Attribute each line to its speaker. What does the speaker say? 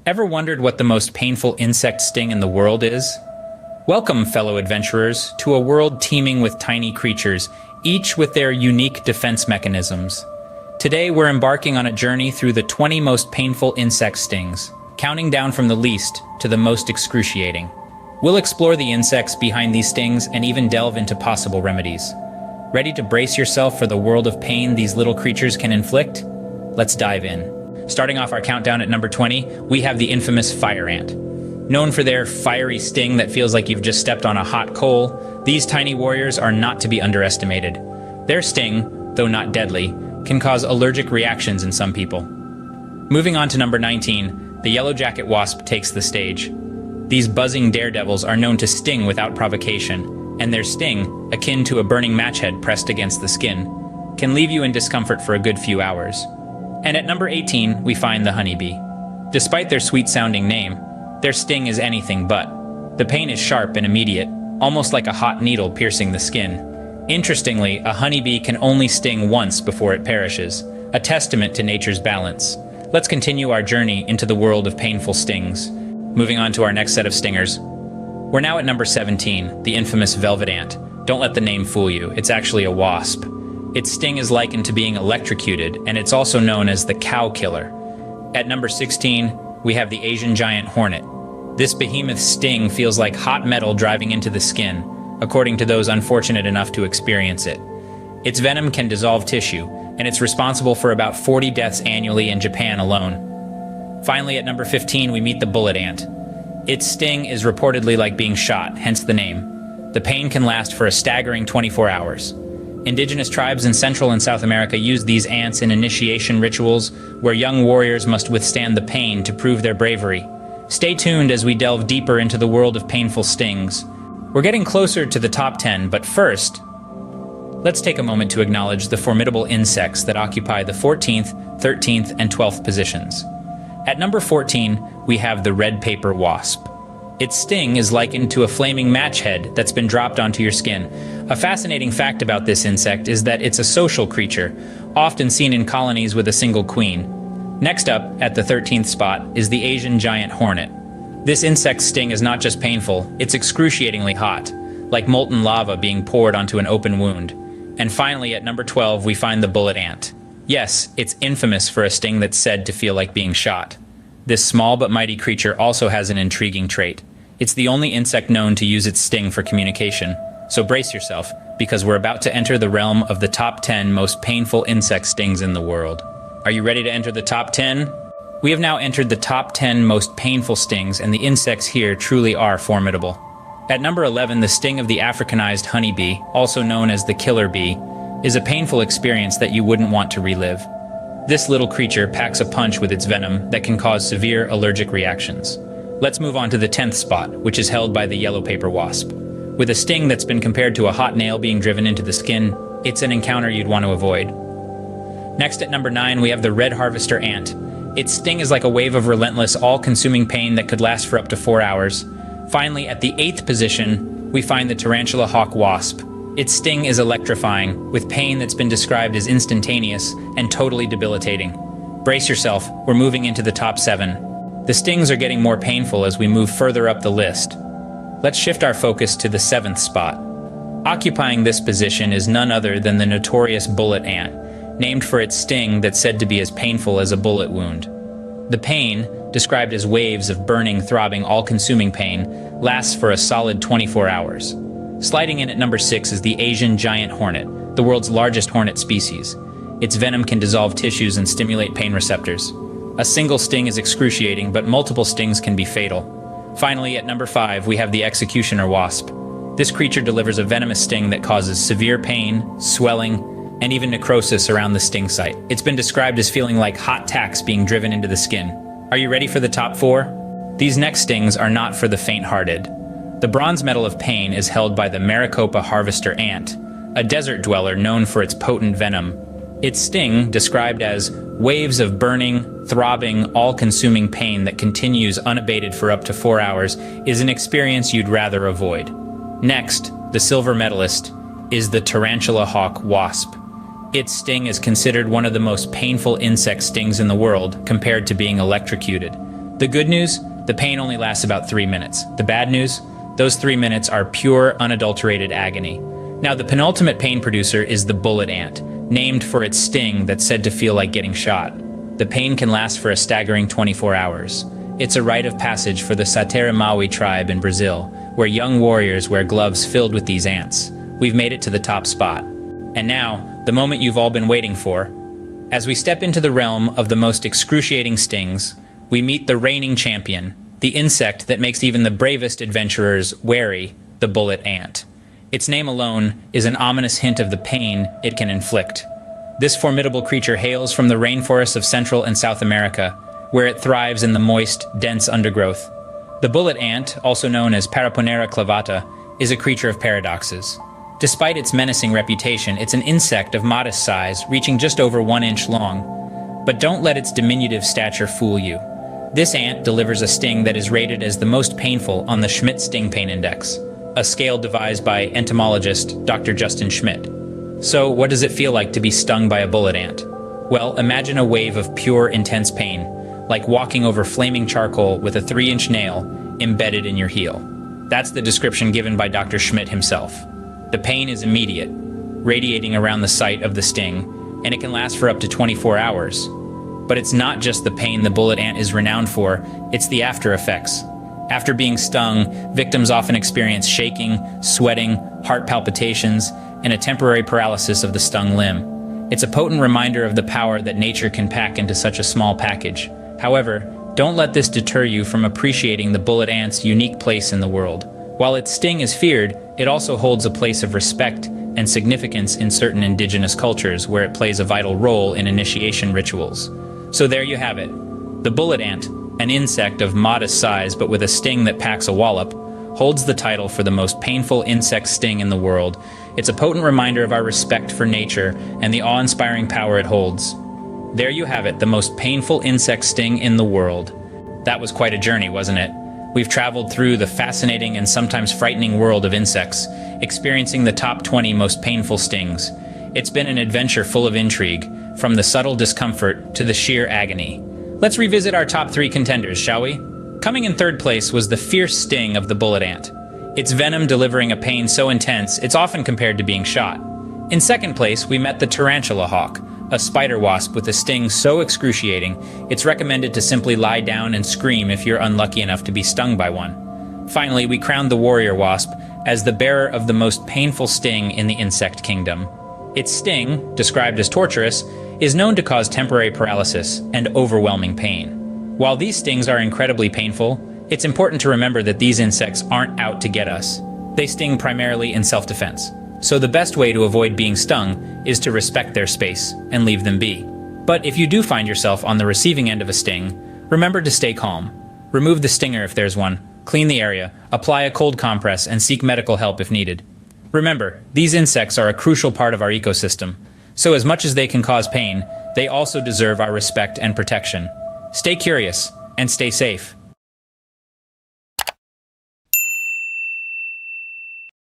Speaker 1: Ever wondered what the most painful insect sting in the world is? Welcome, fellow adventurers, to a world teeming with tiny creatures, each with their unique defense mechanisms. Today, we're embarking on a journey through the 20 most painful insect stings, counting down from the least to the most excruciating. We'll explore the insects behind these stings and even delve into possible remedies. Ready to brace yourself for the world of pain these little creatures can inflict? Let's dive in. Starting off our countdown at number 20, we have the infamous fire ant. Known for their fiery sting that feels like you've just stepped on a hot coal, these tiny warriors are not to be underestimated. Their sting, though not deadly, can cause allergic reactions in some people. Moving on to number 19, the yellow jacket wasp takes the stage. These buzzing daredevils are known to sting without provocation, and their sting, akin to a burning match head pressed against the skin, can leave you in discomfort for a good few hours. And at number 18, we find the honeybee. Despite their sweet-sounding name, their sting is anything but. The pain is sharp and immediate, almost like a hot needle piercing the skin. Interestingly, a honeybee can only sting once before it perishes, a testament to nature's balance. Let's continue our journey into the world of painful stings. Moving on to our next set of stingers. We're now at number 17, the infamous velvet ant. Don't let the name fool you, it's actually a wasp. Its sting is likened to being electrocuted, and it's also known as the cow killer. At number 16, we have the Asian giant hornet. This behemoth's sting feels like hot metal driving into the skin, according to those unfortunate enough to experience it. Its venom can dissolve tissue, and it's responsible for about 40 deaths annually in Japan alone. Finally, at number 15, we meet the bullet ant. Its sting is reportedly like being shot, hence the name. The pain can last for a staggering 24 hours. Indigenous tribes in Central and South America use these ants in initiation rituals where young warriors must withstand the pain to prove their bravery. Stay tuned as we delve deeper into the world of painful stings. We're getting closer to the top 10, but first, let's take a moment to acknowledge the formidable insects that occupy the 14th, 13th, and 12th positions. At number 14, we have the red paper wasp. Its sting is likened to a flaming match head that's been dropped onto your skin. A fascinating fact about this insect is that it's a social creature, often seen in colonies with a single queen. Next up, at the 13th spot, is the Asian giant hornet. This insect's sting is not just painful, it's excruciatingly hot, like molten lava being poured onto an open wound. And finally, at number 12, we find the bullet ant. Yes, it's infamous for a sting that's said to feel like being shot. This small but mighty creature also has an intriguing trait. It's the only insect known to use its sting for communication. So brace yourself, because we're about to enter the realm of the top 10 most painful insect stings in the world. Are you ready to enter the top 10? We have now entered the top 10 most painful stings, and the insects here truly are formidable. At number 11, the sting of the Africanized honeybee, also known as the killer bee, is a painful experience that you wouldn't want to relive. This little creature packs a punch with its venom that can cause severe allergic reactions. Let's move on to the 10th spot, which is held by the yellow paper wasp. With a sting that's been compared to a hot nail being driven into the skin, it's an encounter you'd want to avoid. Next at number 9, we have the red harvester ant. Its sting is like a wave of relentless, all-consuming pain that could last for up to 4 hours. Finally, at the 8th position, we find the tarantula hawk wasp. Its sting is electrifying, with pain that's been described as instantaneous and totally debilitating. Brace yourself, we're moving into the top 7. The stings are getting more painful as we move further up the list. Let's shift our focus to the 7th spot. Occupying this position is none other than the notorious bullet ant, named for its sting that's said to be as painful as a bullet wound. The pain, described as waves of burning, throbbing, all-consuming pain, lasts for a solid 24 hours. Sliding in at number 6 is the Asian giant hornet, the world's largest hornet species. Its venom can dissolve tissues and stimulate pain receptors. A single sting is excruciating, but multiple stings can be fatal. Finally, at number 5, we have the executioner wasp. This creature delivers a venomous sting that causes severe pain, swelling, and even necrosis around the sting site. It's been described as feeling like hot tacks being driven into the skin. Are you ready for the top 4? These next stings are not for the faint-hearted. The bronze medal of pain is held by the Maricopa harvester ant, a desert dweller known for its potent venom. Its sting, described as waves of burning, throbbing, all-consuming pain that continues unabated for up to 4 hours, is an experience you'd rather avoid. Next, the silver medalist, is the tarantula hawk wasp. Its sting is considered one of the most painful insect stings in the world, compared to being electrocuted. The good news? The pain only lasts about 3 minutes. The bad news? Those 3 minutes are pure, unadulterated agony. Now, the penultimate pain producer is the bullet ant, named for its sting that's said to feel like getting shot. The pain can last for a staggering 24 hours. It's a rite of passage for the Sateramaui tribe in Brazil, where young warriors wear gloves filled with these ants. We've made it to the top spot. And now, the moment you've all been waiting for. As we step into the realm of the most excruciating stings, we meet the reigning champion, the insect that makes even the bravest adventurers wary, the bullet ant. Its name alone is an ominous hint of the pain it can inflict. This formidable creature hails from the rainforests of Central and South America, where it thrives in the moist, dense undergrowth. The bullet ant, also known as Paraponera clavata, is a creature of paradoxes. Despite its menacing reputation, it's an insect of modest size, reaching just over 1 inch long. But don't let its diminutive stature fool you. This ant delivers a sting that is rated as the most painful on the Schmidt Sting Pain Index, a scale devised by entomologist Dr. Justin Schmidt. So, what does it feel like to be stung by a bullet ant? Well, imagine a wave of pure, intense pain, like walking over flaming charcoal with a 3-inch nail embedded in your heel. That's the description given by Dr. Schmidt himself. The pain is immediate, radiating around the site of the sting, and it can last for up to 24 hours. But it's not just the pain the bullet ant is renowned for, it's the after effects. After being stung, victims often experience shaking, sweating, heart palpitations, and a temporary paralysis of the stung limb. It's a potent reminder of the power that nature can pack into such a small package. However, don't let this deter you from appreciating the bullet ant's unique place in the world. While its sting is feared, it also holds a place of respect and significance in certain indigenous cultures where it plays a vital role in initiation rituals. So there you have it. The bullet ant, an insect of modest size but with a sting that packs a wallop, holds the title for the most painful insect sting in the world. It's a potent reminder of our respect for nature and the awe-inspiring power it holds. There you have it, the most painful insect sting in the world. That was quite a journey, wasn't it? We've traveled through the fascinating and sometimes frightening world of insects, experiencing the top 20 most painful stings. It's been an adventure full of intrigue, from the subtle discomfort to the sheer agony. Let's revisit our top 3 contenders, shall we? Coming in third place was the fierce sting of the bullet ant. Its venom delivering a pain so intense, it's often compared to being shot. In second place, we met the tarantula hawk, a spider wasp with a sting so excruciating, it's recommended to simply lie down and scream if you're unlucky enough to be stung by one. Finally, we crowned the warrior wasp as the bearer of the most painful sting in the insect kingdom. Its sting, described as torturous, is known to cause temporary paralysis and overwhelming pain. While these stings are incredibly painful, it's important to remember that these insects aren't out to get us. They sting primarily in self-defense. So the best way to avoid being stung is to respect their space and leave them be. But if you do find yourself on the receiving end of a sting, remember to stay calm. Remove the stinger if there's one, clean the area, apply a cold compress, and seek medical help if needed. Remember, these insects are a crucial part of our ecosystem, so as much as they can cause pain, they also deserve our respect and protection. Stay curious and stay safe.